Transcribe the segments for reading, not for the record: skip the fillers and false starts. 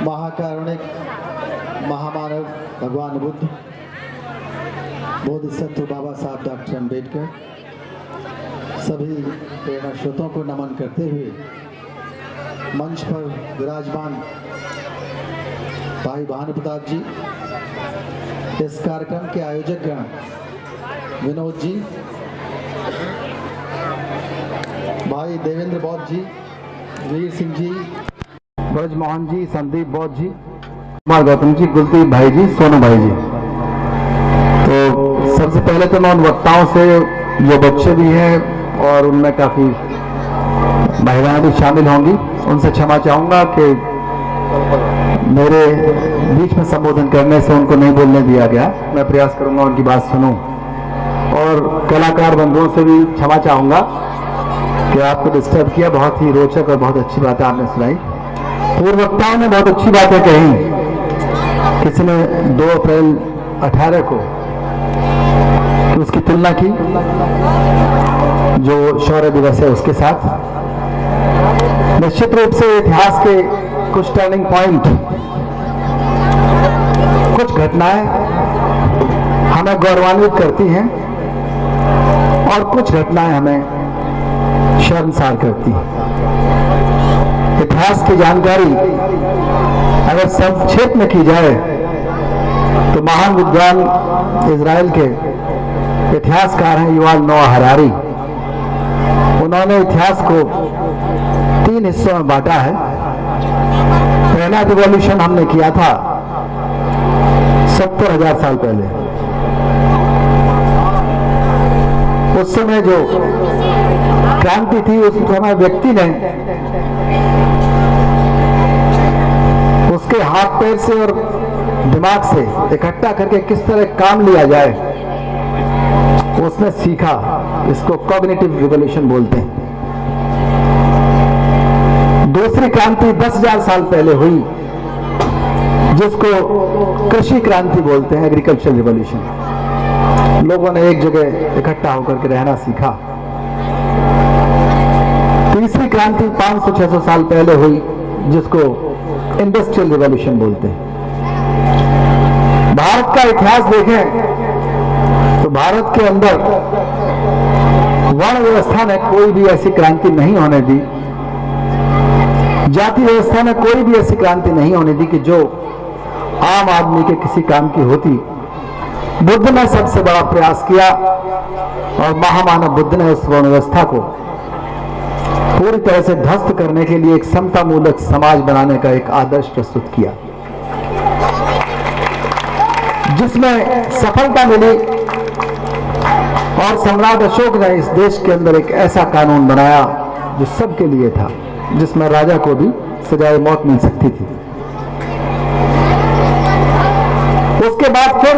महाकारुणिक महामानव भगवान बुद्ध, बोधिसत्व बाबा साहब डॉक्टर अम्बेडकर, सभी प्रेरणा स्रोतों को नमन करते हुए मंच पर विराजमान भाई भानु प्रताप जी, इस कार्यक्रम के आयोजक गण विनोद जी, भाई देवेंद्र बौद्ध जी, वीर सिंह जी, ब्रजमोहन जी, संदीप बौद्ध जी, कुमार गौतम जी, गुलदीप भाई जी, सोनू भाई जी। तो सबसे पहले तो मैं उन वक्ताओं से, जो बच्चे भी हैं और उनमें काफी महिलाएं भी शामिल होंगी, उनसे क्षमा चाहूंगा कि मेरे बीच में संबोधन करने से उनको नहीं बोलने दिया गया। मैं प्रयास करूंगा उनकी बात सुनूं। और कलाकार बंधुओं से भी क्षमा चाहूंगा कि आपको डिस्टर्ब किया। बहुत ही रोचक और बहुत अच्छी बातें आपने सुनाई। पूर्व वक्ताओं ने बहुत अच्छी बातें कही। किसी ने 2 अप्रैल 18 को उसकी तुलना की जो शौर्य दिवस है उसके साथ। निश्चित रूप से इतिहास के कुछ टर्निंग पॉइंट, कुछ घटनाएं हमें गौरवान्वित करती हैं और कुछ घटनाएं हमें शर्मसार करती हैं। इतिहास की जानकारी अगर संक्षेप में की जाए तो महान विद्वान इजराइल के इतिहासकार हैं युवाल नोआ हरारी। उन्होंने इतिहास को 3 हिस्सों में बांटा है। पहला रिवॉल्यूशन हमने किया था 70,000 साल पहले। उस समय जो क्रांति थी, उस समय व्यक्ति ने उसके हाथ पैर से और दिमाग से इकट्ठा करके किस तरह काम लिया जाए, उसने सीखा। इसको कॉग्निटिव रिवॉल्यूशन बोलते हैं। दूसरी क्रांति 10,000 साल पहले हुई, जिसको कृषि क्रांति बोलते हैं, एग्रीकल्चर रिवॉल्यूशन। लोगों ने एक जगह इकट्ठा होकर के रहना सीखा। तीसरी क्रांति 500-600 साल पहले हुई, जिसको इंडस्ट्रियल रिवॉल्यूशन बोलते हैं। भारत का इतिहास देखें तो भारत के अंदर वर्ण व्यवस्था ने कोई भी ऐसी क्रांति नहीं होने दी, जाति व्यवस्था में कोई भी ऐसी क्रांति नहीं होने दी कि जो आम आदमी के किसी काम की होती। बुद्ध ने सबसे बड़ा प्रयास किया और महामानव बुद्ध ने उस वर्ण व्यवस्था को पूरी तरह से ध्वस्त करने के लिए एक समतामूलक समाज बनाने का एक आदर्श प्रस्तुत किया, जिसमें सफलता मिली। और सम्राट अशोक ने इस देश के अंदर एक ऐसा कानून बनाया जो सबके लिए था, जिसमें राजा को भी सजाए मौत मिल सकती थी। उसके बाद फिर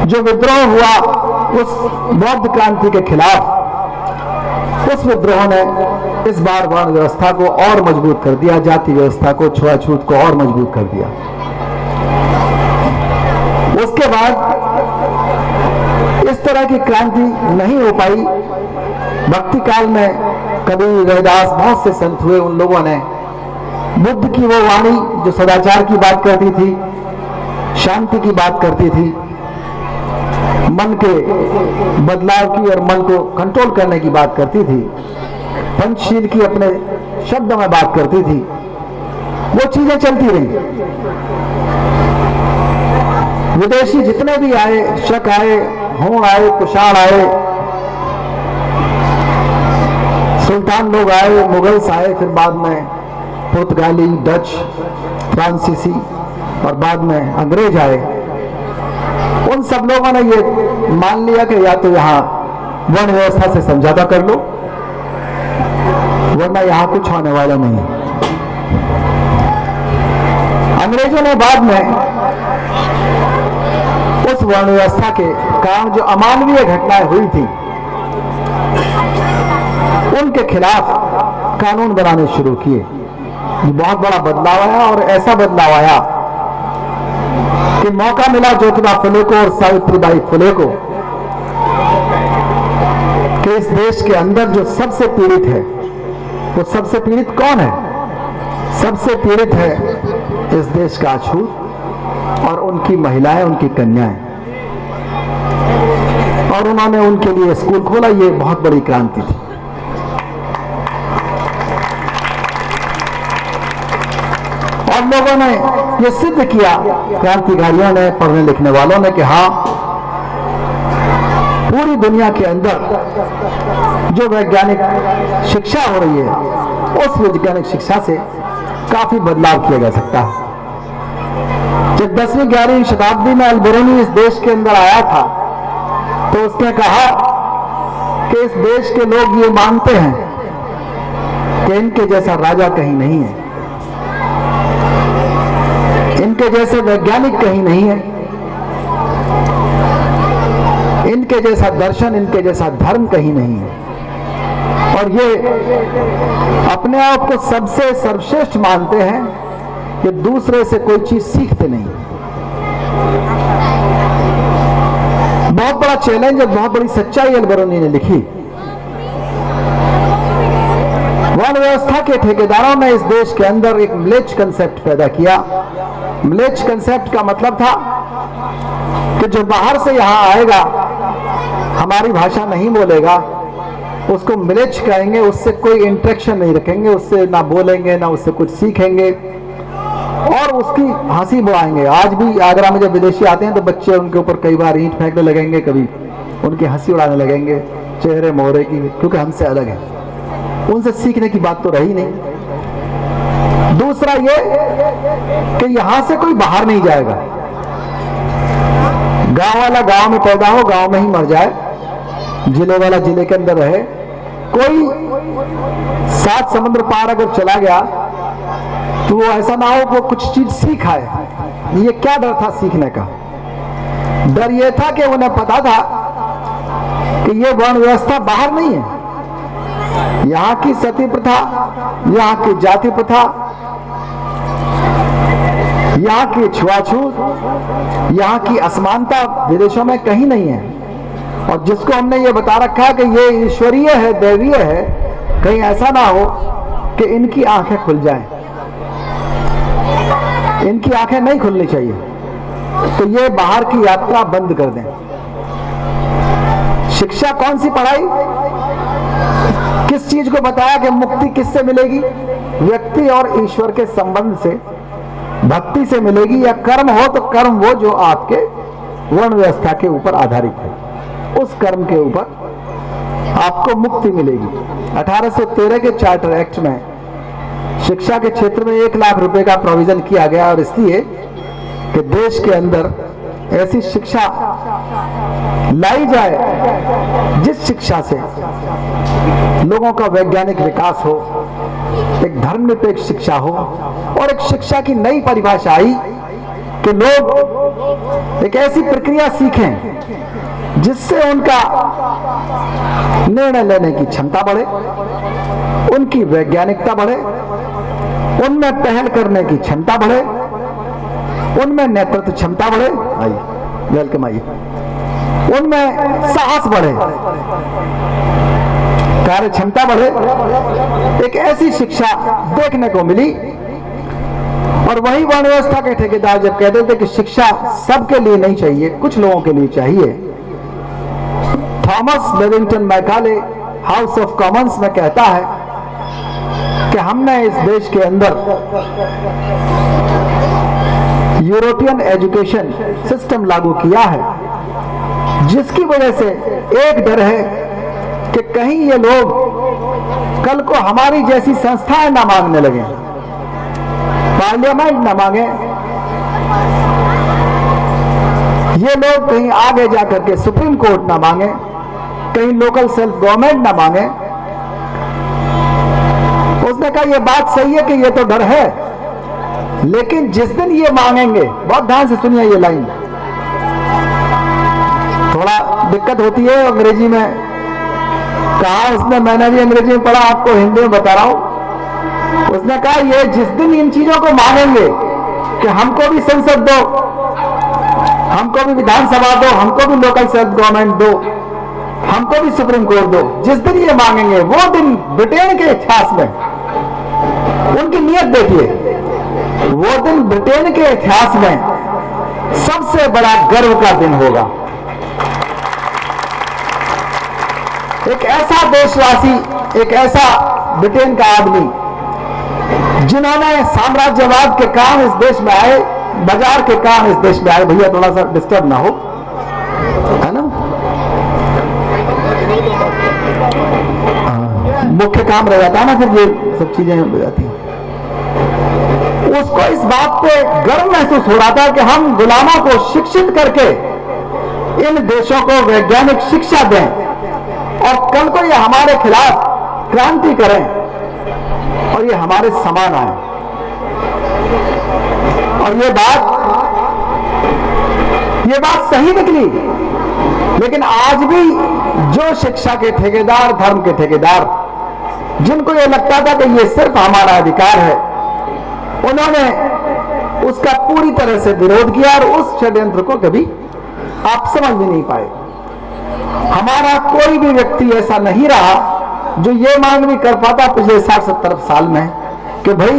जो विद्रोह हुआ उस बौद्ध क्रांति के खिलाफ, उस विद्रोह ने इस बार वर्ण व्यवस्था को और मजबूत कर दिया, जाति व्यवस्था को, छुआछूत को और मजबूत कर दिया। उसके बाद इस तरह की क्रांति नहीं हो पाई। भक्ति काल में कबीर, रविदास, बहुत से संत हुए। उन लोगों ने बुद्ध की वो वाणी जो सदाचार की बात करती थी, शांति की बात करती थी, मन के बदलाव की और मन को कंट्रोल करने की बात करती थी, पंचशील की अपने शब्दों में बात करती थी, वो चीजें चलती रही। विदेशी जितने भी आए, शक आए, हूण आए, कुषाण आए, सुल्तान लोग आए, मुगल्स आए, फिर बाद में पुर्तगाली, डच, फ्रांसीसी और बाद में अंग्रेज आए। उन सब लोगों ने ये मान लिया कि या तो यहां वर्ण व्यवस्था से समझौता कर लो, वरना यहां कुछ होने वाला नहीं। अंग्रेजों ने बाद में उस वर्ण व्यवस्था के कारण जो अमानवीय घटनाएं हुई थी, उनके खिलाफ कानून बनाने शुरू किए। बहुत बड़ा बदलाव आया और ऐसा बदलाव आया कि मौका मिला ज्योतिबा फुले को और सावित्रीबाई फुले को कि इस देश के अंदर जो सबसे पीड़ित है, वो सबसे पीड़ित कौन है? सबसे पीड़ित है इस देश का अछूत और उनकी महिलाएं, उनकी कन्याएं, और उन्होंने उनके लिए स्कूल खोला। ये बहुत बड़ी क्रांति थी। और लोगों ने ये सिद्ध किया, क्रांतिकारियों ने, पढ़ने लिखने वालों ने, कि हाँ, पूरी दुनिया के अंदर जो वैज्ञानिक शिक्षा हो रही है, उस वैज्ञानिक शिक्षा से काफी बदलाव किया जा सकता है। जब 10वीं 11वीं शताब्दी में अल-बिरूनी इस देश के अंदर आया था, तो उसने कहा कि इस देश के लोग ये मानते हैं कि इनके जैसा राजा कहीं नहीं है, इनके जैसे वैज्ञानिक कहीं नहीं है, इनके जैसा दर्शन, इनके जैसा धर्म कहीं नहीं है, और ये अपने आप को सबसे सर्वश्रेष्ठ मानते हैं कि दूसरे से कोई चीज सीखते नहीं। बहुत बड़ा चैलेंज और बहुत बड़ी सच्चाई अल-बिरूनी ने लिखी। वर्ण व्यवस्था के ठेकेदारों ने इस देश के अंदर एक म्लेच्छ कंसेप्ट पैदा किया। म्लेच्छ कंसेप्ट का मतलब था कि जो बाहर से यहां आएगा, हमारी भाषा नहीं बोलेगा, उसको म्लेच्छ कहेंगे, उससे कोई इंटरेक्शन नहीं रखेंगे, उससे ना बोलेंगे, ना उससे कुछ सीखेंगे, और उसकी हंसी उड़ाएंगे। आज भी आगरा में जब विदेशी आते हैं तो बच्चे उनके ऊपर कई बार ईंट फेंकने लगेंगे, कभी उनकी हंसी उड़ाने लगेंगे, चेहरे मोहरे की, क्योंकि हमसे अलग है। उनसे सीखने की बात तो रही नहीं। दूसरा ये कि यहां से कोई बाहर नहीं जाएगा। गांव वाला गांव में पैदा हो, गांव में ही मर जाए, जिले वाला जिले के अंदर रहे। कोई 7 समुद्र पार अगर चला गया तो वो ऐसा ना हो वो कुछ चीज सीख आए। ये क्या डर था सीखने का? डर ये था कि उन्हें पता था कि ये वर्ण व्यवस्था बाहर नहीं है। यहां की सती प्रथा, यहां की जाति प्रथा, यहां की छुआछूत, यहां की असमानता विदेशों में कहीं नहीं है। और जिसको हमने ये बता रखा है कि ये ईश्वरीय है, दैवीय है, कहीं ऐसा ना हो कि इनकी आंखें खुल जाएं। इनकी आंखें नहीं खुलनी चाहिए, तो ये बाहर की यात्रा बंद कर दें। शिक्षा कौन सी पढ़ाई? किस चीज को बताया कि मुक्ति किससे मिलेगी? व्यक्ति और ईश्वर के संबंध से, भक्ति से मिलेगी। या कर्म हो तो कर्म वो जो आपके वर्ण व्यवस्था के ऊपर आधारित है, उस कर्म के ऊपर आपको मुक्ति मिलेगी। 1813 के चार्टर एक्ट में शिक्षा के क्षेत्र में 1 लाख रुपए का प्रोविजन किया गया, और इसलिए कि देश के अंदर ऐसी शिक्षा लाई जाए जिस शिक्षा से लोगों का वैज्ञानिक विकास हो, एक धर्मनिरपेक्ष शिक्षा हो, और एक शिक्षा की नई परिभाषा आई कि लोग एक ऐसी प्रक्रिया सीखें जिससे उनका निर्णय लेने की क्षमता बढ़े, उनकी वैज्ञानिकता बढ़े, उनमें पहल करने की क्षमता बढ़े, उनमें नेतृत्व क्षमता बढ़े, आइए वेलकम, आइए, उनमें साहस बढ़े, कार्य क्षमता बढ़े। एक ऐसी शिक्षा देखने को मिली। और वही वर्ण व्यवस्था के ठेकेदार जब कहते थे कि शिक्षा सबके लिए नहीं चाहिए, कुछ लोगों के लिए चाहिए, Thomas Babington Macaulay house of Commons में कहता है कि हमने इस देश के अंदर यूरोपियन एजुकेशन सिस्टम लागू किया है, जिसकी वजह से एक डर है कि कहीं ये लोग कल को हमारी जैसी संस्थाएं ना मांगने लगे, पार्लियामेंट ना मांगे, ये लोग कहीं आगे जाकर के सुप्रीम कोर्ट ना मांगे, कहीं लोकल सेल्फ गवर्नमेंट ना मांगे। उसने कहा यह बात सही है कि ये तो डर है, लेकिन जिस दिन ये मांगेंगे, बहुत ध्यान से सुनिए ये लाइन, थोड़ा दिक्कत होती है अंग्रेजी में, कहा उसने, मैंने भी अंग्रेजी में पढ़ा, आपको हिंदी में बता रहा हूं। उसने कहा ये जिस दिन इन चीजों को मांगेंगे कि हमको भी संसद दो, हमको भी विधानसभा दो, हमको भी लोकल सेल्फ गवर्नमेंट दो, हमको भी सुप्रीम कोर्ट दो, जिस दिन ये मांगेंगे वो दिन ब्रिटेन के इतिहास में उनकी नीयत देखिए, वो दिन ब्रिटेन के इतिहास में सबसे बड़ा गर्व का दिन होगा। एक ऐसा देशवासी, एक ऐसा ब्रिटेन का आदमी जिन्होंने साम्राज्यवाद के काम इस देश में आए, बाजार के काम इस देश में आए। भैया थोड़ा सा डिस्टर्ब ना हो, है ना, मुख्य काम रह जाता है ना, फिर ये सब चीजें हो जाती हैं। उसको इस बात पे गर्व महसूस हो रहा था कि हम गुलामों को शिक्षित करके इन देशों को वैज्ञानिक शिक्षा दें और कल को ये हमारे खिलाफ क्रांति करें और ये हमारे समान आए। और ये बात सही निकली। लेकिन आज भी जो शिक्षा के ठेकेदार, धर्म के ठेकेदार, जिनको ये लगता था कि ये सिर्फ हमारा अधिकार है, उन्होंने उसका पूरी तरह से विरोध किया और उस षड्यंत्र को कभी आप समझ भी नहीं पाए। हमारा कोई भी व्यक्ति ऐसा नहीं रहा जो ये मांग भी कर पाता पिछले 60-70 साल में कि भाई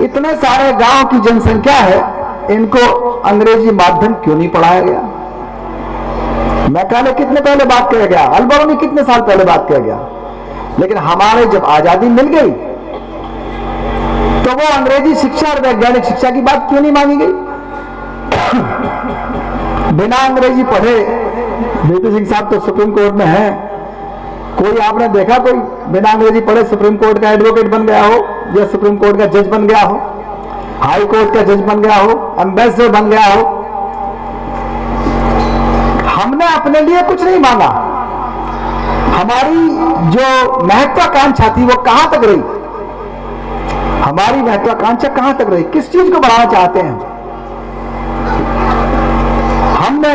इतने सारे गांव की जनसंख्या है, इनको अंग्रेजी माध्यम क्यों नहीं पढ़ाया गया। मैकाले कितने पहले बात किया गया, अल्बर्नी कितने साल पहले बात किया गया। लेकिन हमारे जब आजादी मिल गई तो वो अंग्रेजी शिक्षा और वैज्ञानिक शिक्षा की बात क्यों नहीं मांगी गई। बिना अंग्रेजी पढ़े बीपी सिंह साहब तो सुप्रीम कोर्ट में हैं, कोई आपने देखा कोई बिना अंग्रेजी पढ़े सुप्रीम कोर्ट का एडवोकेट बन गया हो, या सुप्रीम कोर्ट का जज बन गया हो, हाई कोर्ट का जज बन गया हो, एम्बेसडर बन गया हो। हमने अपने लिए कुछ नहीं मांगा। हमारी जो महत्वाकांक्षा थी वो कहां तक रही, हमारी महत्वाकांक्षा कहां तक रही, किस चीज को बढ़ाना चाहते हैं। हमने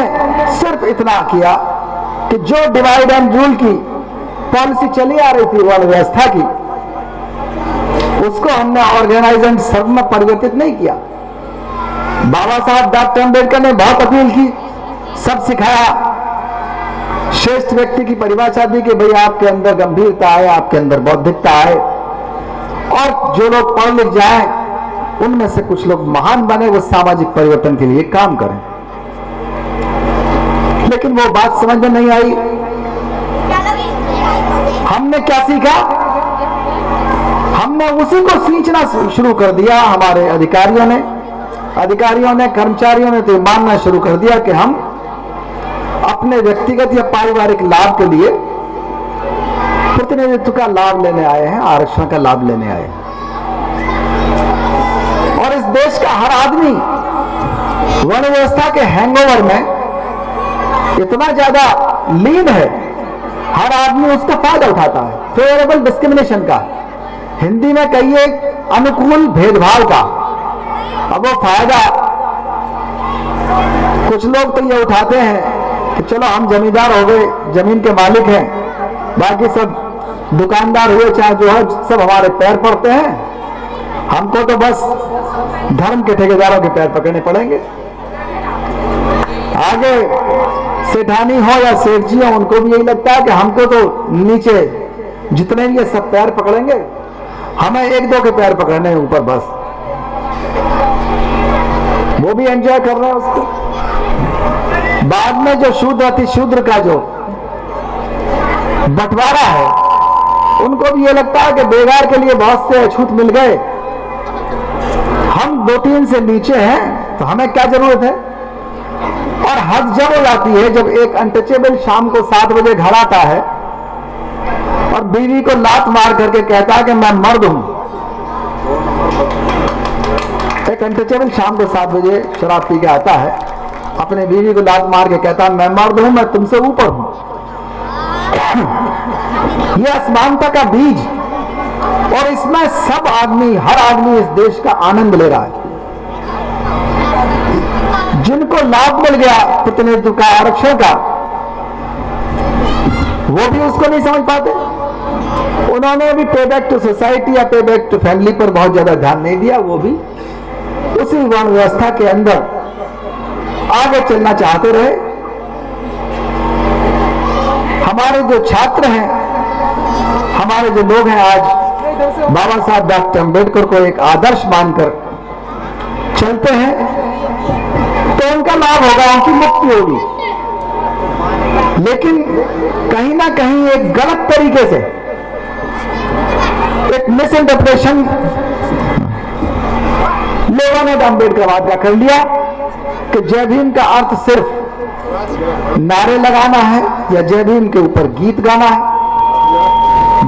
सिर्फ इतना किया कि जो डिवाइड एंड रूल की पॉलिसी चली आ रही थी वर्ण व्यवस्था की, उसको हमने ऑर्गेनाइजेशन सर्व में परिवर्तित नहीं किया। बाबा साहब डॉक्टर अम्बेडकर ने बहुत अपील की, सब सिखाया, श्रेष्ठ व्यक्ति की परिभाषा दी कि भाई आपके अंदर गंभीरता है, आपके अंदर बौद्धिकता है, और जो लोग पढ़ लिख जाएं उनमें से कुछ लोग महान बने, वो सामाजिक परिवर्तन के लिए काम करें। लेकिन वो बात समझ में नहीं आई। हमने क्या सीखा, हमने उसी को सींचना शुरू कर दिया। हमारे अधिकारियों ने, कर्मचारियों ने तो मानना शुरू कर दिया कि हम अपने व्यक्तिगत या पारिवारिक लाभ के लिए प्रतिनिधित्व का लाभ लेने आए हैं, आरक्षण का लाभ लेने आए हैं। और इस देश का हर आदमी वर्ण व्यवस्था के हैंगओवर में इतना ज्यादा लीन है, हर आदमी उसका फायदा उठाता है। फेवरेबल डिस्क्रिमिनेशन का, हिंदी में कहिए अनुकूल भेदभाव का। अब वो फायदा कुछ लोग तो ये उठाते हैं कि चलो हम जमींदार हो गए, जमीन के मालिक हैं, बाकी सब दुकानदार हुए चाहे जो है, सब हमारे पैर पड़ते हैं, हमको तो बस धर्म के ठेकेदारों के पैर पकड़ने पड़ेंगे। आगे सेठानी हो या सेठ जी हो, उनको भी यही लगता है कि हमको तो नीचे जितने भी ये सब पैर पकड़ेंगे, हमें एक दो के पैर पकड़ने हैं ऊपर बस। वो भी एंजॉय कर रहे हैं उसको। बाद में जो शूद्र अति शूद्र का जो बंटवारा है, उनको भी ये लगता है कि बेगार के लिए बहुत से अछूत मिल गए, हम 2-3 से नीचे हैं तो हमें क्या जरूरत है। और हद जब हो जाती है जब एक अनटचेबल शाम को 7 बजे घर आता है और बीवी को लात मार करके कहता है कि मैं मर्द हूं। एक अनटचेबल शाम को 7 बजे शराब पी के आता है, अपने बीवी को लात मार के कहता है मैं मर्द हूं, मैं तुमसे ऊपर हूं। यह असमानता का बीज, और इसमें सब आदमी, हर आदमी इस देश का आनंद ले रहा है। जिनको लाभ मिल गया प्रतिनिधित्व का, आरक्षण का, वो भी उसको नहीं समझ पाते। उन्होंने भी पे बैक टू सोसाइटी या पे बैक टू फैमिली पर बहुत ज्यादा ध्यान नहीं दिया। वो भी उसी वर्ण व्यवस्था के अंदर आगे चलना चाहते रहे। हमारे जो छात्र हैं, हमारे जो लोग हैं, आज बाबा साहब डॉक्टर अंबेडकर को एक आदर्श मानकर चलते हैं तो उनका लाभ होगा, उनकी मुक्ति होगी। लेकिन कहीं ना कहीं एक गलत तरीके से एक मिस इंटरप्रिटेशन लोगों ने अम्बेडकरवाद का कर लिया कि जय भीम का अर्थ सिर्फ नारे लगाना है या जय भीम के ऊपर गीत गाना है।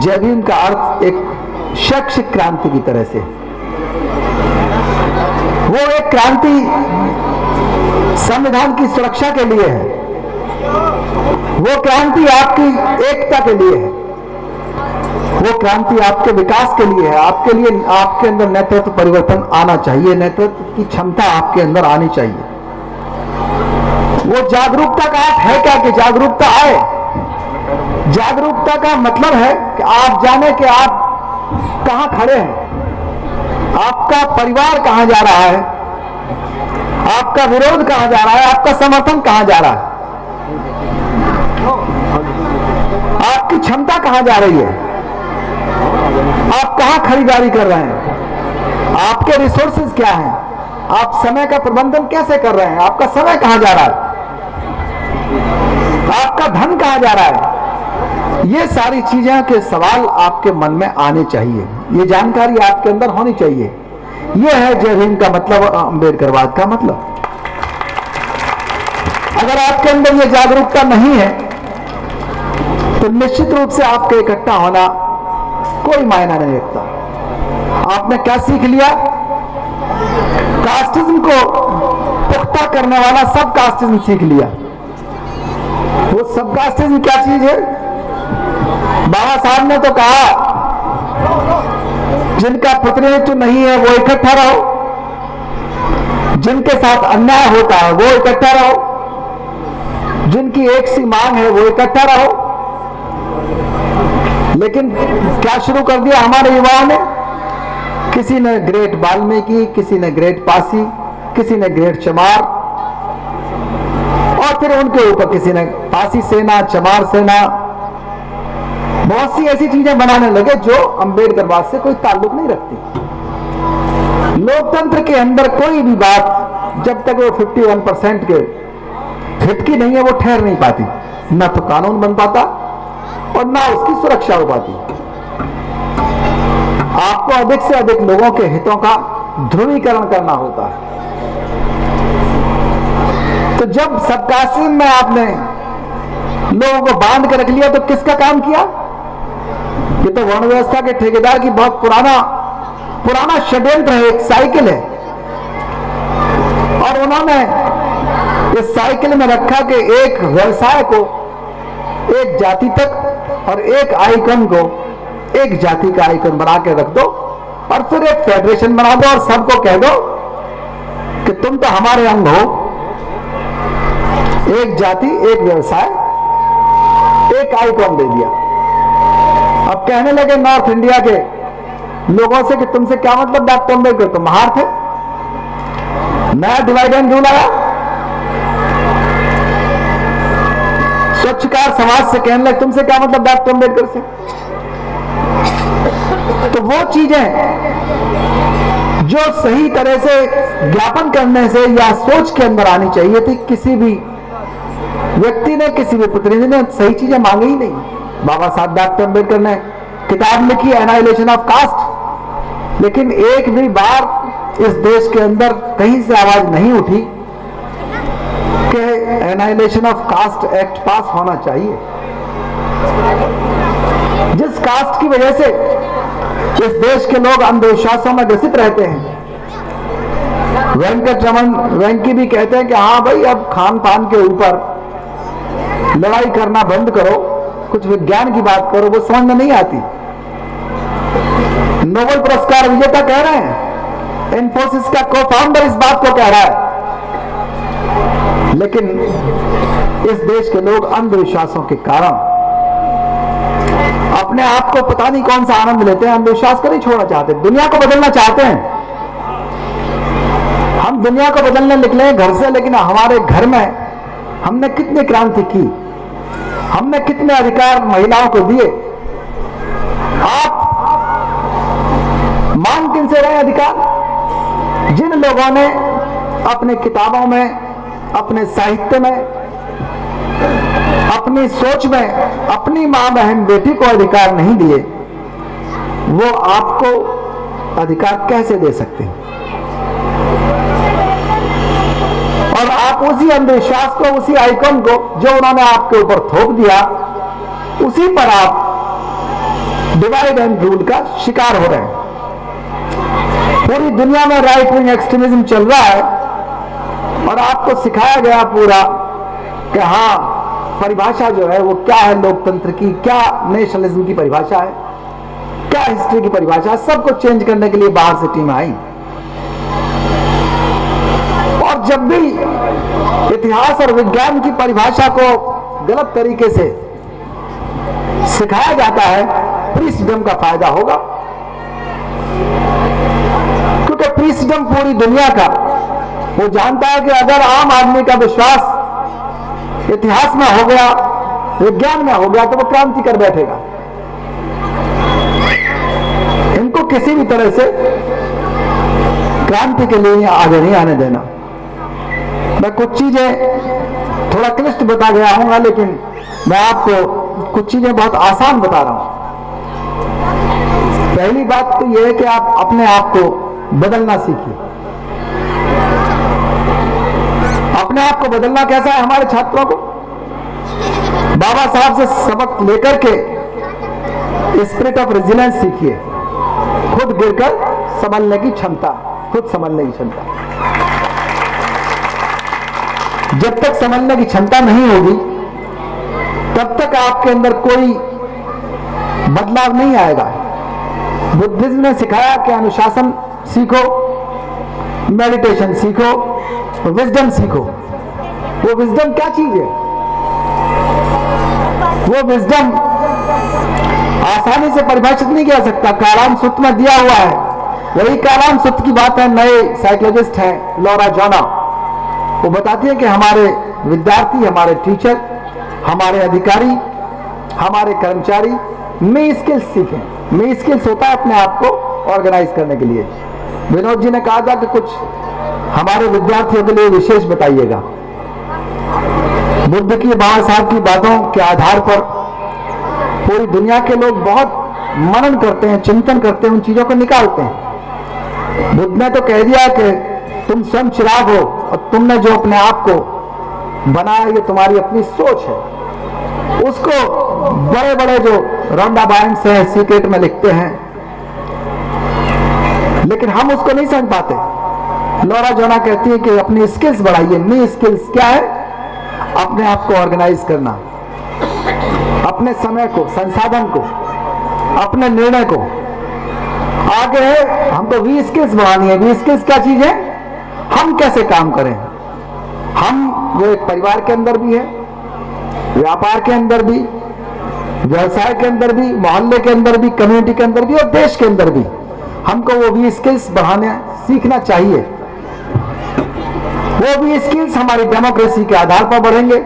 जय भीम का अर्थ एक शैक्षिक क्रांति की तरह से, वो एक क्रांति संविधान की सुरक्षा के लिए है, वो क्रांति आपकी एकता के लिए है, वो क्रांति आपके विकास के लिए है। आपके लिए आपके अंदर नेतृत्व परिवर्तन आना चाहिए, नेतृत्व की क्षमता आपके अंदर आनी चाहिए। वो जागरूकता का अर्थ है क्या कि जागरूकता आए। जागरूकता का मतलब है कि आप जाने कि आप कहां खड़े हैं, आपका परिवार कहां जा रहा है, आपका विरोध कहां जा रहा है, आपका समर्थन कहां जा रहा है, आपकी क्षमता कहां जा रही है, आप कहां खरीदारी कर रहे हैं, आपके रिसोर्सेज क्या हैं, आप समय का प्रबंधन कैसे कर रहे हैं, आपका समय कहां जा रहा है, आपका धन कहां जा रहा है। ये सारी चीजें के सवाल आपके मन में आने चाहिए, ये जानकारी आपके अंदर होनी चाहिए। ये है जय भीम का मतलब, अम्बेडकरवाद का मतलब। अगर आपके अंदर ये जागरूकता नहीं है तो निश्चित रूप से आपके इकट्ठा होना कोई मायना नहीं रखता। आपने क्या सीख लिया? कास्टिज्म को पुख्ता करने वाला सब कास्टिज्म सीख लिया। वो सब कास्टिज्म क्या चीज है? बाबा साहब ने तो कहा जिनका प्रतिनिधित्व नहीं है वो इकट्ठा रहो, जिनके साथ अन्याय होता है वो इकट्ठा रहो, जिनकी एक सी मांग है वो इकट्ठा रहो। लेकिन क्या शुरू कर दिया हमारे युवाओं ने? किसी ने ग्रेट वाल्मीकि, किसी ने ग्रेट पासी, किसी ने ग्रेट चमार, और फिर उनके ऊपर किसी ने पासी सेना, चमार सेना, बहुत सी ऐसी चीजें बनाने लगे जो अंबेडकरवाद से कोई ताल्लुक नहीं रखती। लोकतंत्र के अंदर कोई भी बात जब तक वो 51% के हित की नहीं है वो ठहर नहीं पाती, ना तो कानून बन पाता और ना उसकी सुरक्षा हो पाती। आपको अधिक से अधिक लोगों के हितों का ध्रुवीकरण करना होता है। तो जब सबकास्टिज्म में आपने लोगों को बांध के रख लिया तो किसका काम किया? ये तो वर्ण व्यवस्था के ठेकेदार की बहुत पुराना षड्यंत्र है, एक साइकिल है। और उन्होंने इस साइकिल में रखा कि एक व्यवसाय को एक जाति तक और एक आइकन को एक जाति का आइकन बना के रख दो और फिर एक फेडरेशन बना दो और सबको कह दो कि तुम तो हमारे अंग हो। एक जाति, एक व्यवसाय, एक आइकॉन दे दिया। अब कहने लगे नॉर्थ इंडिया के लोगों से कि तुमसे क्या मतलब डॉक्टर अम्बेडकर तो महार थे। नया डिवाइड एंड रूल आया। स्वच्छकार समाज से कहने लगे तुमसे क्या मतलब डॉक्टर अम्बेडकर से। तो वो चीजें जो सही तरह से ज्ञापन करने से या सोच के अंदर आनी चाहिए थी, किसी भी व्यक्ति ने, किसी भी प्रतिनिधि ने सही चीजें मांगी ही नहीं। बाबा साहब डॉक्टर अम्बेडकर ने किताब लिखी एनाइलेशन ऑफ कास्ट, लेकिन एक भी बार इस देश के अंदर कहीं से आवाज नहीं उठी कि annihilation of caste act pass होना चाहिए। जिस कास्ट की वजह से इस देश के लोग अंधविश्वासों में ग्रसित रहते हैं। वेंकट रमन वेंकी भी कहते हैं कि हाँ भाई अब खान पान के ऊपर लड़ाई करना बंद करो, कुछ विज्ञान की बात करो, वो समझ में नहीं आती। नोबेल पुरस्कार विजेता कह रहे हैं, इन्फोसिस का को फाउंडर इस बात को कह रहा है। लेकिन इस देश के लोग अंधविश्वासों के कारण अपने आप को पता नहीं कौन सा आनंद लेते हैं। अंधविश्वास को नहीं छोड़ना चाहते, दुनिया को बदलना चाहते हैं। हम दुनिया को बदलने निकले घर से, लेकिन हमारे घर में हमने कितनी क्रांति की, हमने कितने अधिकार महिलाओं को दिए। आप मांग किनसे रहे अधिकार? जिन लोगों ने अपने किताबों में, अपने साहित्य में, अपनी सोच में अपनी मां बहन बेटी को अधिकार नहीं दिए, वो आपको अधिकार कैसे दे सकते हैं? और आप उसी अंधविश्वास को, उसी आइकन को जो उन्होंने आपके ऊपर थोप दिया, उसी पर आप डिवाइड एंड रूल का शिकार हो रहे हैं। पूरी दुनिया में राइट विंग एक्सट्रीमिज्म चल रहा है और आपको सिखाया गया पूरा कि हाँ, परिभाषा जो है वो क्या है लोकतंत्र की, क्या नेशनलिज्म की परिभाषा है, क्या हिस्ट्री की परिभाषा है। सबको चेंज करने के लिए बाहर से टीम आई। और जब भी इतिहास और विज्ञान की परिभाषा को गलत तरीके से सिखाया जाता है, प्रीसिडम का फायदा होगा, क्योंकि प्रीसिडम पूरी दुनिया का वो जानता है कि अगर आम आदमी का विश्वास इतिहास में हो गया, विज्ञान में हो गया, तो वो क्रांति कर बैठेगा। इनको किसी भी तरह से क्रांति के लिए आगे नहीं आने देना। मैं कुछ चीजें थोड़ा क्लिष्ट बता गया हूंगा, लेकिन मैं आपको कुछ चीजें बहुत आसान बता रहा हूं। पहली बात तो यह है कि आप अपने आप को बदलना सीखिए। अपने आप को बदलना कैसा है? हमारे छात्रों को बाबा साहब से सबक लेकर के स्पिरिट ऑफ रेजिलेंस सीखिए। खुद गिरकर संभलने की क्षमता, खुद संभलने की क्षमता। जब तक संभलने की क्षमता नहीं होगी, तब तक आपके अंदर कोई बदलाव नहीं आएगा। बुद्धिज्म ने सिखाया कि अनुशासन सीखो, मेडिटेशन सीखो, विजडम सीखो। वो विजडम क्या चीज है? वो विजडम आसानी से परिभाषित नहीं किया सकता, कालाम सूत्र में दिया हुआ है। वही कालाम सूत्र की बात है, नए साइकोलॉजिस्ट हैं लॉरा जोना, वो बताती है कि हमारे विद्यार्थी, हमारे टीचर, हमारे अधिकारी, हमारे कर्मचारी मी स्किल्स सीखें। मी स्किल्स होता है अपने आप को ऑर्गेनाइज करने के लिए। विनोद जी ने कहा था कि कुछ हमारे विद्यार्थियों के लिए विशेष बताइएगा। बुद्ध की, बाबा साहब की बातों के आधार पर पूरी दुनिया के लोग बहुत मनन करते हैं, चिंतन करते हैं, उन चीजों को निकालते हैं। बुद्ध ने तो कह दिया कि तुम स्वयं चिराग हो और तुमने जो अपने आप को बनाया, ये तुम्हारी अपनी सोच है। उसको बड़े बड़े जो रोंडा बाइंस हैं सीक्रेट में लिखते हैं, लेकिन हम उसको नहीं समझ पाते। लॉरा जोना कहती है कि अपनी स्किल्स बढ़ाइए। मी स्किल्स क्या है? अपने आप को ऑर्गेनाइज करना, अपने समय को, संसाधन को, अपने निर्णय को। आगे है हमको वी स्किल्स बढ़ानी है। वी स्किल्स क्या चीज है? हम कैसे काम करें। हम वो एक परिवार के अंदर भी है, व्यापार के अंदर भी, व्यवसाय के अंदर भी, मोहल्ले के अंदर भी, कम्युनिटी के अंदर भी और देश के अंदर भी हमको वो भी स्किल्स बढ़ाने सीखना चाहिए। वो भी स्किल्स हमारी डेमोक्रेसी के आधार पर बढ़ेंगे।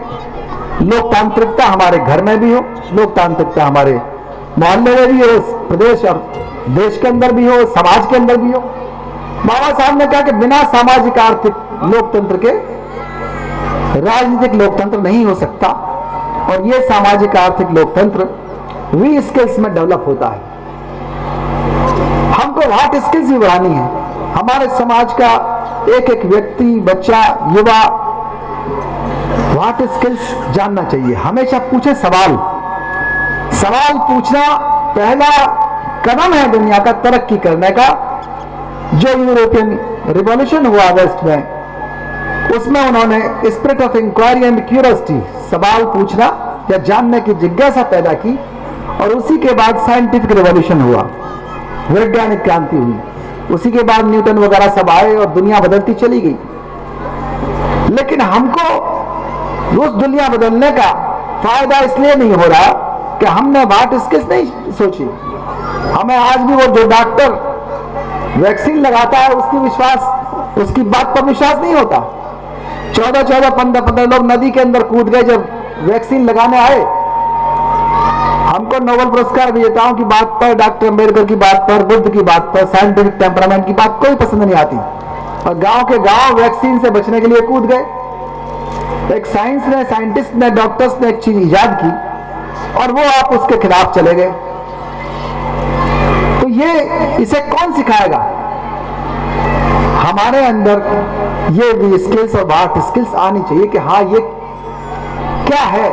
लोकतांत्रिकता हमारे घर में भी हो, लोकतांत्रिकता हमारे मोहल्ले में भी हो, प्रदेश और देश के अंदर भी हो, समाज के अंदर भी हो। बाबा साहब ने कहा कि बिना सामाजिक आर्थिक लोकतंत्र के राजनीतिक लोकतंत्र नहीं हो सकता, और ये सामाजिक आर्थिक लोकतंत्र वी स्किल्स में डेवलप होता है। हमको व्हाट स्किल्स भी बढ़ानी है। हमारे समाज का एक एक व्यक्ति, बच्चा, युवा व्हाट स्किल्स जानना चाहिए। हमेशा पूछे सवाल। सवाल पूछना पहला कदम है दुनिया का तरक्की करने का। जो यूरोपियन रिवॉल्यूशन हुआ वेस्ट में, उसमें उन्होंने spirit of inquiry and curiosity, सवाल पूछना या जानने की जिज्ञासा पैदा की, और उसी के बाद साइंटिफिक रिवॉल्यूशन हुआ, वैज्ञानिक क्रांति हुई। उसी के बाद न्यूटन वगैरह सब आए और दुनिया बदलती चली गई। लेकिन हमको उस दुनिया बदलने का फायदा इसलिए नहीं हो रहा कि हमने व्हाट स्किल्स नहीं सोची। हमें आज भी वो जो डॉक्टर वैक्सीन लगाता है उसकी बात पर विश्वास नहीं होता। 14-14, 15-15 लोग नदी के अंदर कूद गए जब वैक्सीन लगाने आए। हमको उनको नोबेल पुरस्कार विजेताओं की बात पर, डॉक्टर अम्बेडकर की बात पर, बुद्ध की बात पर, साइंटिफिक टेम्परामेंट की बात कोई पसंद नहीं आती, और गांव के गांव वैक्सीन से बचने के लिए कूद गए। एक साइंस ने, साइंटिस्ट ने, डॉक्टर्स ने एक चीज इजाद की और वो आप उसके खिलाफ चले गए। तो ये इसे कौन सिखाएगा? हमारे अंदर ये भी स्किल्स और बाहर स्किल्स आनी चाहिए कि हाँ ये क्या है।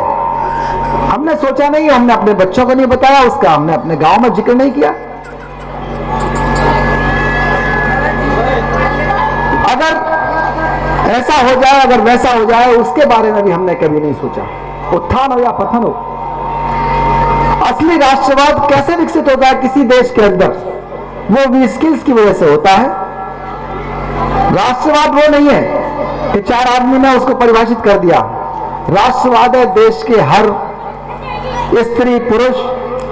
हमने सोचा नहीं, हमने अपने बच्चों को नहीं बताया, उसका हमने अपने गांव में जिक्र नहीं किया। अगर ऐसा हो जाए, अगर वैसा हो जाए, उसके बारे में भी हमने कभी नहीं सोचा। उत्थान हो या पतन हो, असली राष्ट्रवाद कैसे विकसित होता है किसी देश के अंदर? वो भी स्किल्स की वजह से होता है। राष्ट्रवाद वो नहीं है कि चार आदमी ने उसको परिभाषित कर दिया। राष्ट्रवाद है देश के हर स्त्री पुरुष,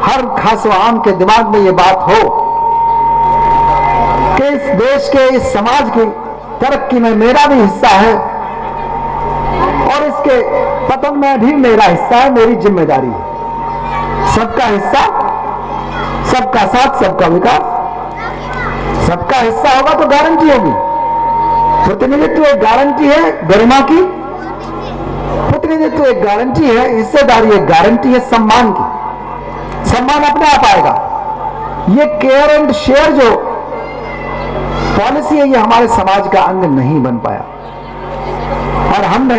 हर खास व आम के दिमाग में ये बात हो कि इस देश के, इस समाज की तरक्की में मेरा भी हिस्सा है और इसके पतन में भी मेरा हिस्सा है, मेरी जिम्मेदारी है। सबका हिस्सा, सबका साथ, सबका विकास। सबका हिस्सा होगा तो गारंटी होगी। प्रतिनिधित्व एक गारंटी है गरिमा की, प्रतिनिधित्व एक गारंटी है, हिस्सेदारी एक गारंटी है सम्मान की। सम्मान अपने आप आएगा। ये केयर एंड शेयर जो पॉलिसी है, ये हमारे समाज का अंग नहीं बन पाया और हमने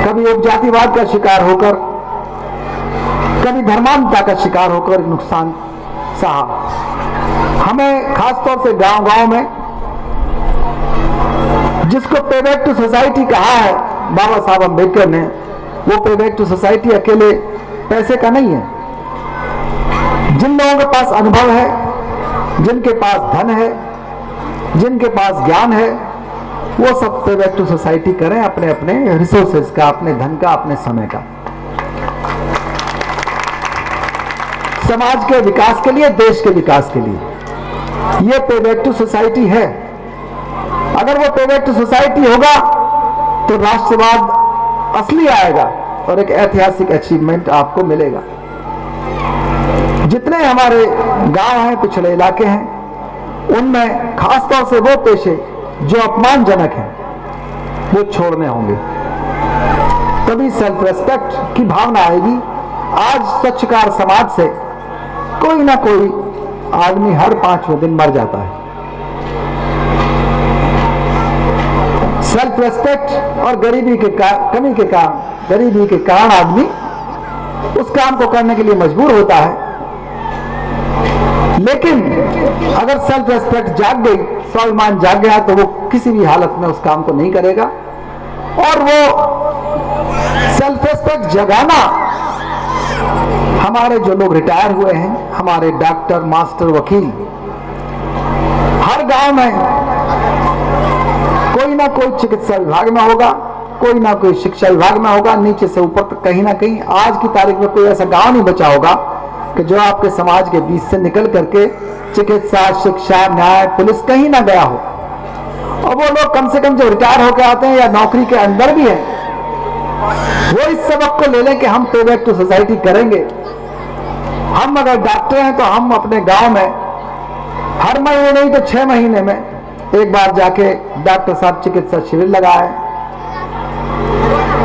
कभी उपजातिवाद का शिकार होकर, कभी धर्मांधता का शिकार होकर नुकसान सहा। हमें खासतौर से गांव-गांव में, जिसको पे बैक टू सोसाइटी कहा है बाबा साहब अम्बेडकर ने, वो पे बैक टू सोसाइटी अकेले पैसे का नहीं है। जिन लोगों के पास अनुभव है, जिनके पास धन है, जिनके पास ज्ञान है, वो सब पे बैक टू सोसाइटी करें अपने अपने रिसोर्सेज का, अपने धन का, अपने समय का, समाज के विकास के लिए, देश के विकास के लिए। ये पे बैक टू सोसाइटी है। अगर वो पे बैक टू सोसाइटी होगा तो राष्ट्रवाद असली आएगा और एक ऐतिहासिक अचीवमेंट आपको मिलेगा। जितने हमारे गांव हैं, पिछड़े इलाके हैं, उनमें खासतौर से वो पेशे जो अपमानजनक हैं, वो छोड़ने होंगे। तभी सेल्फ रेस्पेक्ट की भावना आएगी। आज स्वच्छकार समाज से कोई ना कोई आदमी हर 5वें दिन मर जाता है। सेल्फ रेस्पेक्ट और गरीबी के कमी के कारण, गरीबी के कारण आदमी उस काम को करने के लिए मजबूर होता है। लेकिन अगर सेल्फ रेस्पेक्ट जाग गई, स्वाभिमान जाग गया, तो वो किसी भी हालत में उस काम को नहीं करेगा। और वो सेल्फ रेस्पेक्ट जगाना, हमारे जो लोग रिटायर हुए हैं, हमारे डॉक्टर, मास्टर, वकील, हर गांव में कोई ना कोई चिकित्सा विभाग में होगा, कोई ना कोई शिक्षा विभाग में होगा, नीचे से ऊपर तक कहीं ना कहीं। आज की तारीख में कोई ऐसा गांव नहीं बचा होगा कि जो आपके समाज के बीच से निकल करके चिकित्सा, शिक्षा, न्याय, पुलिस कहीं ना गया हो। और वो लोग कम से कम जो रिटायर होकर आते हैं या नौकरी के अंदर भी हैं, वो इस सबक को ले लें कि हम पे बैक टू सोसाइटी करेंगे। हम अगर डॉक्टर हैं तो हम अपने गांव में हर महीने नहीं तो 6 महीने में एक बार जाके डॉक्टर साहब चिकित्सा शिविर लगाए।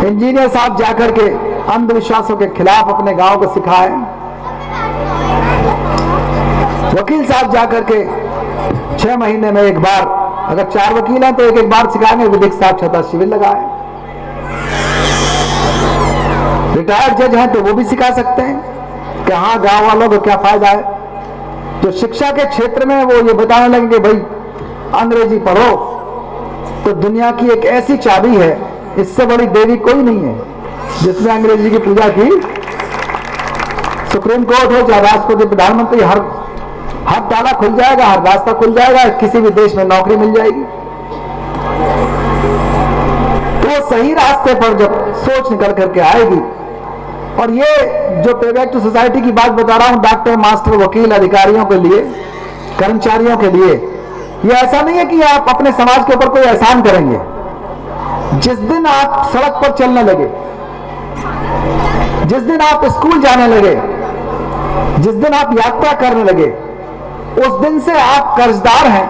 इंजीनियर साहब जाकर के अंधविश्वासों के खिलाफ अपने गांव को सिखाए। वकील साहब जाकर के 6 महीने में एक बार, अगर 4 वकील हैं तो एक एक बार सिखाएंगे। विधिक साक्षरता शिविर लगाए। रिटायर्ड जज हैं तो वो भी सिखा सकते हैं कि हाँ गांव वालों को क्या फायदा है। जो शिक्षा के क्षेत्र में वो ये बताने लगेंगे, भाई अंग्रेजी पढ़ो तो दुनिया की एक ऐसी चाबी है, इससे बड़ी देवी कोई नहीं है। जिसने अंग्रेजी की पूजा की, सुप्रीम कोर्ट हो चाहे राष्ट्रपति, प्रधानमंत्री, हर ताला खुल जाएगा, हर रास्ता खुल जाएगा, किसी भी देश में नौकरी मिल जाएगी। तो सही रास्ते पर जब सोच निकल करके आएगी। और ये जो पे बैक टू सोसाइटी की बात बता रहा हूं, डॉक्टर, मास्टर, वकील, अधिकारियों के लिए, कर्मचारियों के लिए, ये ऐसा नहीं है कि आप अपने समाज के ऊपर कोई एहसान करेंगे। जिस दिन आप सड़क पर चलने लगे, जिस दिन आप स्कूल जाने लगे, जिस दिन आप यात्रा करने लगे उस दिन से आप कर्जदार हैं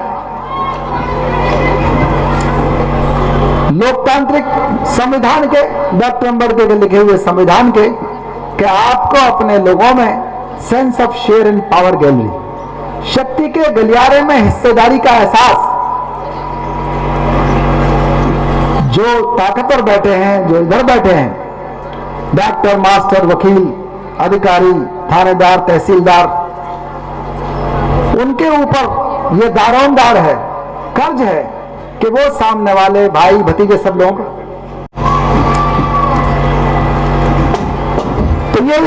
लोकतांत्रिक संविधान के, डॉक्टर अम्बेडकर के लिखे हुए संविधान के, कि आपको अपने लोगों में sense of share and power gallery, शक्ति के गलियारे में हिस्सेदारी का एहसास, जो ताकतवर बैठे हैं, जो इधर बैठे हैं, डॉक्टर, मास्टर, वकील, अधिकारी, थानेदार, तहसीलदार, उनके ऊपर ये दारोमदार है, कर्ज है कि वो सामने वाले भाई भतीजे सब लोग, तो ये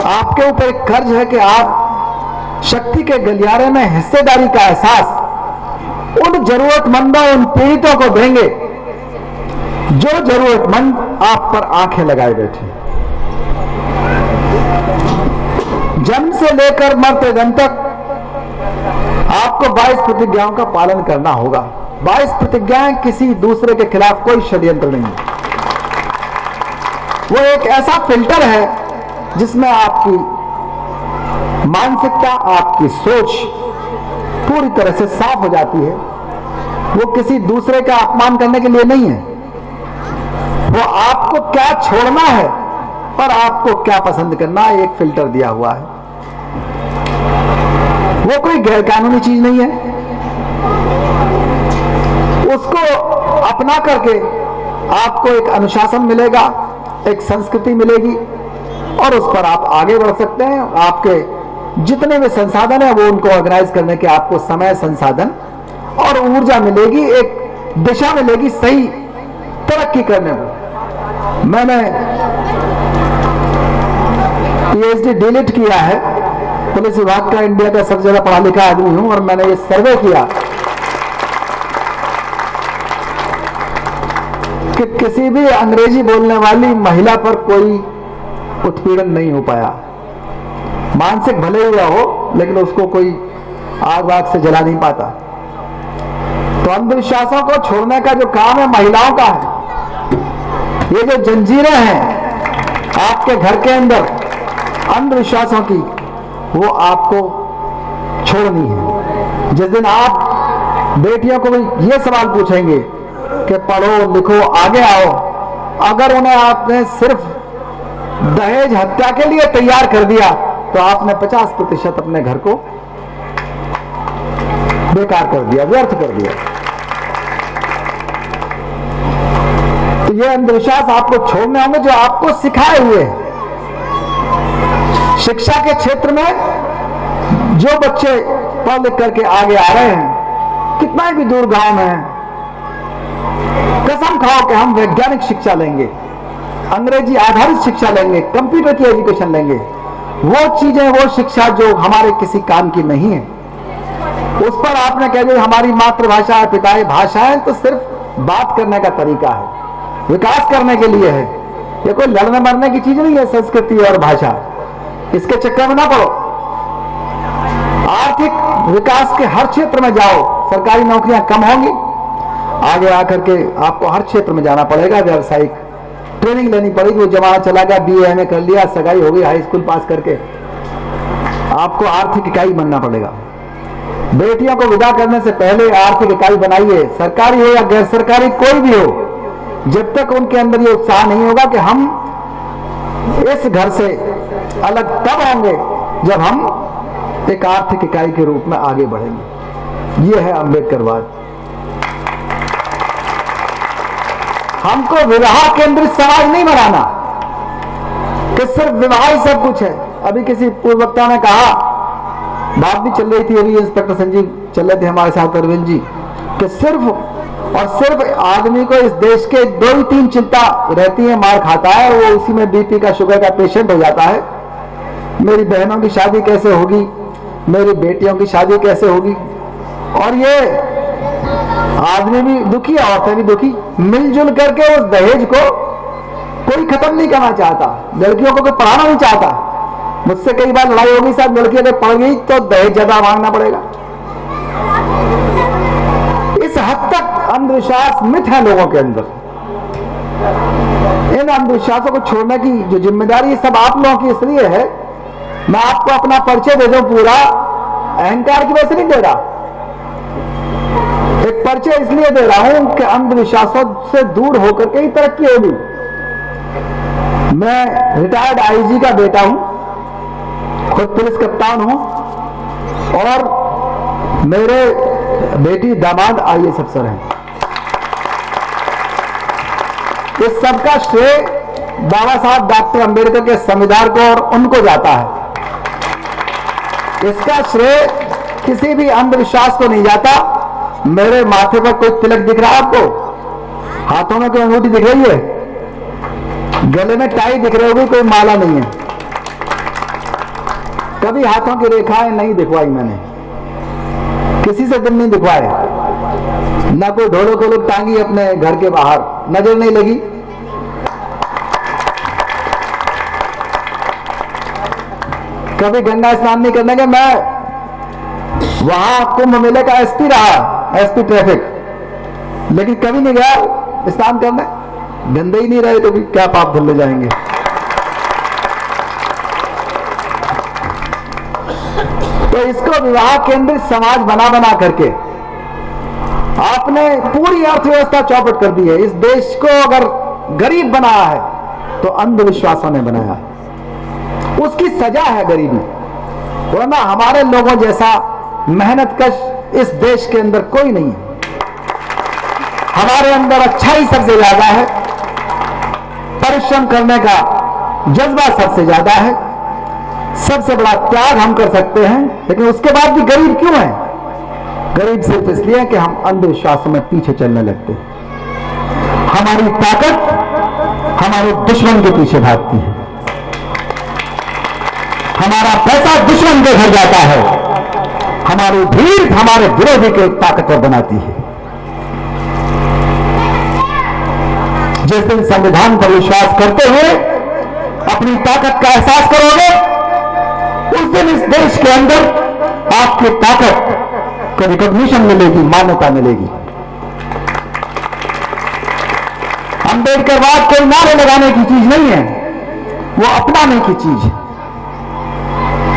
आपके ऊपर एक कर्ज है कि आप शक्ति के गलियारे में हिस्सेदारी का एहसास उन जरूरतमंदों, उन पीड़ितों को देंगे जो जरूरतमंद आप पर आंखें लगाए बैठे। जन्म से लेकर मरते दम तक आपको 22 प्रतिज्ञाओं का पालन करना होगा। 22 प्रतिज्ञाएं किसी दूसरे के खिलाफ कोई षड्यंत्र नहीं है। वो एक ऐसा फिल्टर है जिसमें आपकी मानसिकता, आपकी सोच पूरी तरह से साफ हो जाती है। वो किसी दूसरे का अपमान करने के लिए नहीं है, वो आपको क्या छोड़ना है और आपको क्या पसंद करना है, एक फिल्टर दिया हुआ है। वो कोई गैरकानूनी चीज नहीं है। उसको अपना करके आपको एक अनुशासन मिलेगा, एक संस्कृति मिलेगी और उस पर आप आगे बढ़ सकते हैं। आपके जितने भी संसाधन है वो उनको ऑर्गेनाइज करने के आपको समय, संसाधन और ऊर्जा मिलेगी, एक दिशा मिलेगी सही तरक्की करने को। मैंने पीएचडी डिलीट किया है, पुलिस विभाग का इंडिया का सबसे ज्यादा पढ़ा लिखा आदमी हूं और मैंने ये सर्वे किया कि किसी भी अंग्रेजी बोलने वाली महिला पर कोई उत्पीड़न नहीं हो पाया। मानसिक भले हुआ हो लेकिन उसको कोई आग वाग से जला नहीं पाता। तो अंधविश्वासों को छोड़ने का जो काम है महिलाओं का है। ये जो जंजीरें हैं आपके घर के अंदर अंधविश्वासों की, वो आपको छोड़नी है। जिस दिन आप बेटियों को भी ये सवाल पूछेंगे कि पढ़ो लिखो आगे आओ, अगर उन्हें आपने सिर्फ दहेज हत्या के लिए तैयार कर दिया तो आपने 50% अपने घर को बेकार कर दिया, व्यर्थ कर दिया। तो ये अंधविश्वास आपको छोड़ने होंगे जो आपको सिखाए हुए हैं। शिक्षा के क्षेत्र में जो बच्चे पढ़ लिख करके आगे आ रहे हैं, कितना भी दूर गांव में है, कसम खाओ कि हम वैज्ञानिक शिक्षा लेंगे, अंग्रेजी आधारित शिक्षा लेंगे, कंप्यूटर की एजुकेशन लेंगे, वो चीजें, वो शिक्षा जो हमारे किसी काम की नहीं है। उस पर आपने कह दिया हमारी मातृभाषा है, पिताई भाषा है, तो सिर्फ बात करने का तरीका है, विकास करने के लिए है। ये कोई लड़ने मरने की चीज नहीं है संस्कृति और भाषा, इसके चक्कर में ना पड़ो। आर्थिक विकास के हर क्षेत्र में जाओ, सरकारी नौकरियां कम होंगी, आगे आकर के आपको हर क्षेत्र में जाना पड़ेगा, व्यावसायिक ट्रेनिंग लेनी पड़ेगी। वो जमाना चला गया बीए एमए कर लिया, सगाई हो गई, हाई स्कूल पास करके आपको आर्थिक इकाई बनना पड़ेगा। बेटियों को विदा करने से पहले आर्थिक इकाई बनाइए, सरकारी हो या गैर सरकारी कोई भी हो। जब तक उनके अंदर ये उत्साह नहीं होगा कि हम इस घर से अलग तब होंगे जब हम एक आर्थिक इकाई के रूप में आगे बढ़ेंगे। ये है अम्बेडकरवाद। हमको विवाह केंद्रित समाज नहीं बनाना कि सिर्फ विवाह ही सब कुछ है। अभी किसी पूर्व वक्ता ने कहा, बात भी चल रही थी, अभी इंस्पेक्टर संजीव चल रहे थे हमारे साथ, अरविंद जी, कि सिर्फ और सिर्फ आदमी को इस देश के 2 ही 3 चिंता रहती है, मार खाता है, वो उसी में बीपी का, शुगर का पेशेंट हो जाता है। मेरी बहनों की शादी कैसे होगी, मेरी बेटियों की शादी कैसे होगी। और ये आदमी भी दुखी, औरतें भी दुखी, मिलजुल करके उस दहेज को कोई खत्म नहीं करना चाहता, लड़कियों को कोई पढ़ाना नहीं चाहता। मुझसे कई बार लड़ाई होगी, साहब लड़की अगर पढ़ गई तो दहेज ज्यादा मांगना पड़ेगा। इस हद तक अंधविश्वास मिथ है लोगों के अंदर। इन अंधविश्वासों को छोड़ने की जो जिम्मेदारी सब आप लोगों की इसलिए है मैं आपको अपना परिचय दे दूं पूरा, अहंकार की वजह से नहीं दे रहा, एक परिचय इसलिए दे रहा हूं कि अंधविश्वासों से दूर होकर के ही तरक्की होगी। मैं रिटायर्ड आईजी का बेटा हूं, खुद पुलिस कप्तान हूं, और मेरे बेटी दामाद आईएएस अफसर हैं। इस सबका श्रेय बाबा साहब डॉक्टर अंबेडकर के संविधान को और उनको जाता है। इसका श्रेय किसी भी अंधविश्वास को नहीं जाता। मेरे माथे पर कोई तिलक दिख रहा है आपको? हाथों में कोई अंगूठी दिख रही है? गले में टाई दिख रही होगी, कोई माला नहीं है। कभी हाथों की रेखाएं नहीं दिखवाई मैंने, किसी से दिन नहीं दिखवाए, ना कोई ढोलो को लोग टांगी अपने घर के बाहर, नजर नहीं लगी। कभी गंगा स्नान नहीं करने के, मैं वहां कुंभ मेले का एसपी रहा, एसपी ट्रैफिक, लेकिन कभी नहीं गया स्नान करने। गंदे ही नहीं रहे तो भी क्या पाप धुल जाएंगे। तो इसको विवाह केंद्रित समाज बना बना करके आपने पूरी अर्थव्यवस्था चौपट कर दी है। इस देश को अगर गरीब बनाया है तो अंधविश्वासों ने बनाया है, उसकी सजा है गरीबी, वरना हमारे लोगों जैसा मेहनतकश इस देश के अंदर कोई नहीं है। हमारे अंदर अच्छाई सबसे ज्यादा है, परिश्रम करने का जज्बा सबसे ज्यादा है, सबसे बड़ा त्याग हम कर सकते हैं, लेकिन उसके बाद भी गरीब क्यों है? गरीब सिर्फ इसलिए कि हम अंधविश्वासों में पीछे चलने लगते हैं। हमारी ताकत हमारे दुश्मन के पीछे भागती है, हमारा पैसा दुश्मन के घर जाता है, हमारी भीड़ हमारे विरोधी को ताकतवर बनाती है। जिस दिन संविधान पर विश्वास करते हुए अपनी ताकत का एहसास करोगे, उस दिन इस देश के अंदर आपकी ताकत को रिकॉग्निशन मिलेगी, मान्यता मिलेगी। अंबेडकरवाद कोई नारे लगाने की चीज नहीं है, वो अपनाने की चीज है।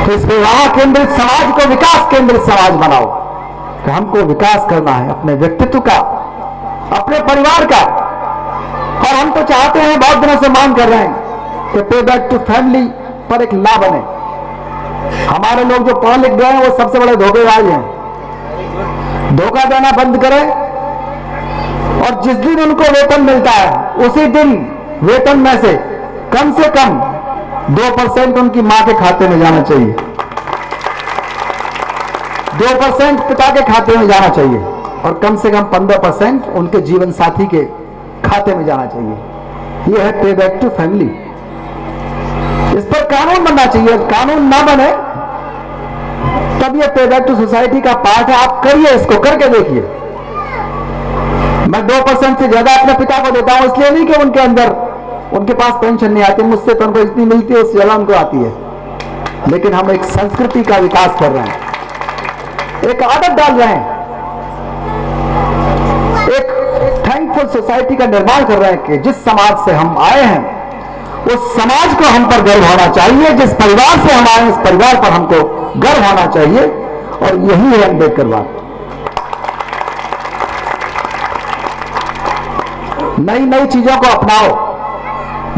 तो इस विवाह केंद्रित समाज को विकास केंद्रित समाज बनाओ कि हमको विकास करना है अपने व्यक्तित्व का, अपने परिवार का। और हम तो चाहते हैं, बहुत दिनों से मांग कर रहे हैं कि पे बैक टू फैमिली पर एक लॉ बने। हमारे लोग जो पढ़ लिख गए हैं वो सबसे बड़े धोखेबाज हैं। धोखा देना बंद करें, और जिस दिन उनको वेतन मिलता है उसी दिन वेतन में से कम 2% उनकी मां के खाते में जाना चाहिए, 2% पिता के खाते में जाना चाहिए, और कम से कम 15% उनके जीवन साथी के खाते में जाना चाहिए। यह है पे बैक टू फैमिली। इस पर कानून बनना चाहिए। कानून ना बने तब यह पे बैक टू सोसाइटी का पार्ट है। आप करिए, इसको करके देखिए। मैं 2% से ज्यादा अपने पिता को देता हूं, इसलिए नहीं कि उनके अंदर उनके पास पेंशन नहीं आती, मुझसे तो उनको इतनी मिलती है, उससे ज्यादा उनको आती है, लेकिन हम एक संस्कृति का विकास कर रहे हैं, एक आदत डाल रहे हैं, एक थैंकफुल सोसाइटी का निर्माण कर रहे हैं कि जिस समाज से हम आए हैं उस समाज को हम पर गर्व होना चाहिए, जिस परिवार से हम आए हैं उस परिवार पर हमको गर्व होना चाहिए। और यही है अम्बेडकरवाद। नई नई चीजों को अपनाओ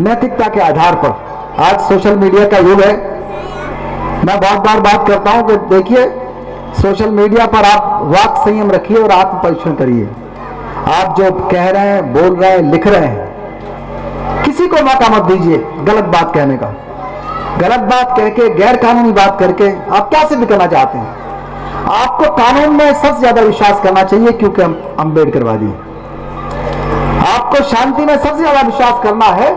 नैतिकता के आधार पर। आज सोशल मीडिया का युग है। मैं बहुत बार बात करता हूं कि देखिए, सोशल मीडिया पर आप वाक संयम रखिए और आत्म परीक्षण करिए। आप जो कह रहे हैं, बोल रहे हैं, लिख रहे हैं, किसी को मौका मत दीजिए गलत बात कहने का। गलत बात कह के, गैर कानूनी बात करके आप क्या सिद्ध करना चाहते हैं? आपको कानून में सबसे ज्यादा विश्वास करना चाहिए, क्योंकि हम अम्बेडकरवादी हैं। आपको शांति में सबसे ज्यादा विश्वास करना है,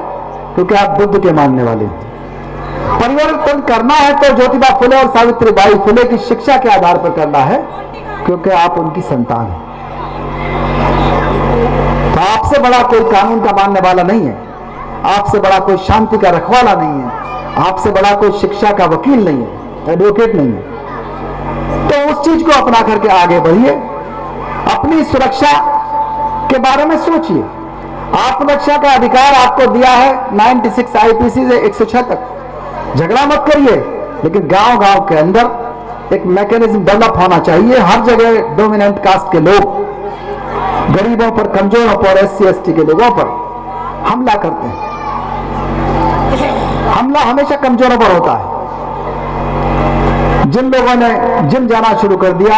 क्योंकि आप बुद्ध के मानने वाले हैं। परिवर्तन करना है तो ज्योतिबा फुले और सावित्रीबाई फुले की शिक्षा के आधार पर करना है, क्योंकि आप उनकी संतान हैं। तो आपसे बड़ा कोई कानून का मानने वाला नहीं है, आपसे बड़ा कोई शांति का रखवाला नहीं है, आपसे बड़ा कोई शिक्षा का वकील नहीं है, एडवोकेट नहीं है। तो उस चीज को अपना करके आगे बढ़िए। अपनी सुरक्षा के बारे में सोचिए। आत्मरक्षा का अधिकार आपको दिया है 96 आईपीसी से 106 तक। झगड़ा मत करिए, लेकिन गांव गांव के अंदर एक मैकेनिज्म डेवलप होना चाहिए। हर जगह डोमिनेंट कास्ट के लोग गरीबों पर, कमजोरों पर, SC ST के लोगों पर हमला करते हैं। हमला हमेशा कमजोरों पर होता है। जिन लोगों ने जिम जाना शुरू कर दिया,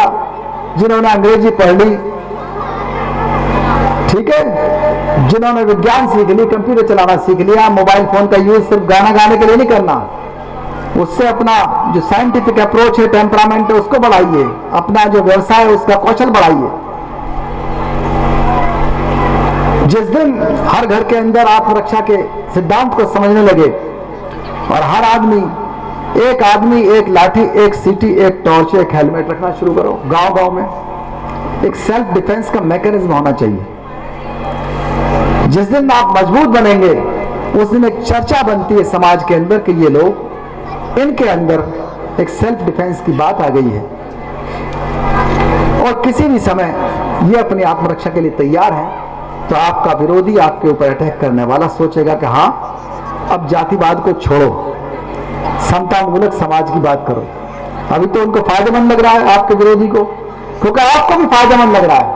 जिन्होंने अंग्रेजी पढ़ ली, ठीक है, जिन्होंने विज्ञान सीख ली, कंप्यूटर चलाना सीख लिया, मोबाइल फोन का यूज सिर्फ गाना गाने के लिए नहीं करना, उससे अपना जो साइंटिफिक अप्रोच है, टेम्परामेंट है, उसको बढ़ाइए। अपना जो व्यवसाय है उसका कौशल बढ़ाइए। जिस दिन हर घर के अंदर आत्मरक्षा के सिद्धांत को समझने लगे और हर आदमी एक लाठी, एक सीटी, एक टॉर्च, एक हेलमेट रखना शुरू करो। गांव गांव में एक सेल्फ डिफेंस का मैकेनिज्म होना चाहिए। जिस दिन आप मजबूत बनेंगे उस दिन एक चर्चा बनती है समाज के अंदर कि ये लोग, इनके अंदर एक सेल्फ डिफेंस की बात आ गई है और किसी भी समय ये अपनी आत्मरक्षा के लिए तैयार है। तो आपका विरोधी आपके ऊपर अटैक करने वाला सोचेगा कि हाँ, अब जातिवाद को छोड़ो, समतामूलक समाज की बात करो। अभी तो उनको फायदेमंद लग रहा है आपके विरोधी को, क्योंकि आपको भी फायदेमंद लग रहा है।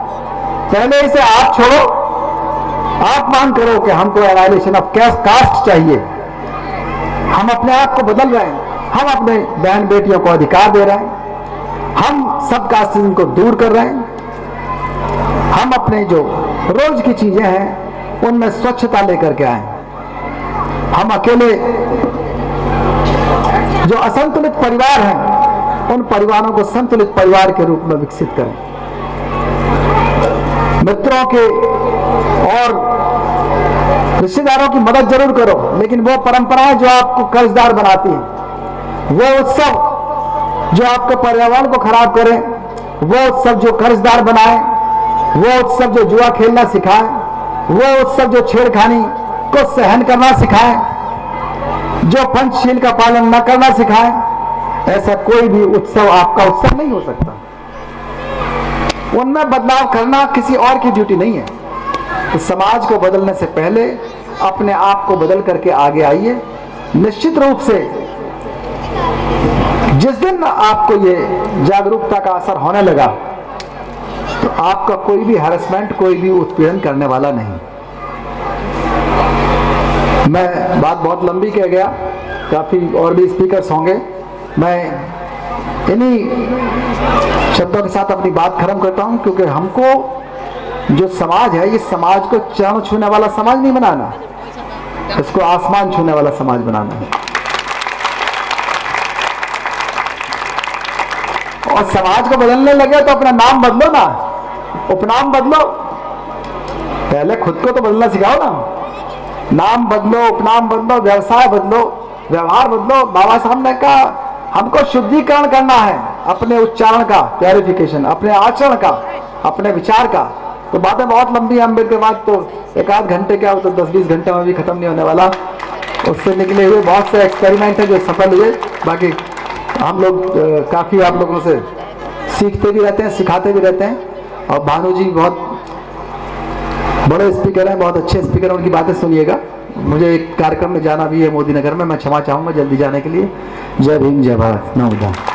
पहले इसे आप छोड़ो, आप मांग करो कि हमको एनालिसिस ऑफ कास्ट चाहिए। हम अपने आप को बदल रहे हैं, हम अपने बहन बेटियों को अधिकार दे रहे हैं, हम सब कास्टिज्म को दूर कर रहे हैं, हम अपने जो रोज की चीजें हैं उनमें स्वच्छता लेकर के आए। हम अकेले जो असंतुलित परिवार हैं उन परिवारों को संतुलित परिवार के रूप में विकसित करें। मित्रों के और रिश्तेदारों की मदद जरूर करो, लेकिन वो परंपराएं जो आपको कर्जदार बनाती हैं, वो उत्सव जो आपके पर्यावरण को खराब करें, वो उत्सव जो कर्जदार बनाए, वो उत्सव जो जुआ खेलना सिखाए, वो उत्सव जो छेड़खानी को सहन करना सिखाए, जो पंचशील का पालन न करना सिखाए, ऐसा कोई भी उत्सव आपका उत्सव नहीं हो सकता। उनमें बदलाव करना किसी और की ड्यूटी नहीं है। तो समाज को बदलने से पहले अपने आप को बदल करके आगे आइए। निश्चित रूप से जिस दिन आपको ये जागरूकता का असर होने लगा तो आपका कोई भी हैरेसमेंट, कोई भी उत्पीड़न करने वाला नहीं। मैं बात बहुत लंबी कह गया, काफी और भी स्पीकर्स होंगे। मैं इन्हीं शब्दों के साथ अपनी बात खत्म करता हूं, क्योंकि हमको जो समाज है, ये समाज को चरण छूने वाला समाज नहीं बनाना, इसको आसमान छूने वाला समाज बनाना है। और समाज को बदलने लगे तो अपना नाम बदलो ना, उपनाम बदलो। पहले खुद को तो बदलना सिखाओ ना। नाम बदलो, उपनाम बदलो, व्यवसाय बदलो, व्यवहार बदलो। बाबा साहब ने कहा हमको शुद्धिकरण करना है अपने उच्चारण का, प्योरिफिकेशन, अपने आचरण का, अपने विचार का। तो बातें बहुत लंबी है, अम्बेडकर बात तो एक आध घंटे क्या, तो 10-20 घंटे में भी खत्म नहीं होने वाला। उससे निकले हुए बहुत से एक्सपेरिमेंट है जो सफल हुए। बाकी हम लोग काफी आप लोगों से सीखते भी रहते हैं, सिखाते भी रहते हैं। और भानु जी बहुत बड़े स्पीकर हैं, बहुत अच्छे स्पीकर हैं, उनकी बातें सुनिएगा। मुझे एक कार्यक्रम में जाना भी है मोदी नगर में, मैं क्षमा चाहूंगा जल्दी जाने के लिए। जय भीम, जय भारत, नमस्कार।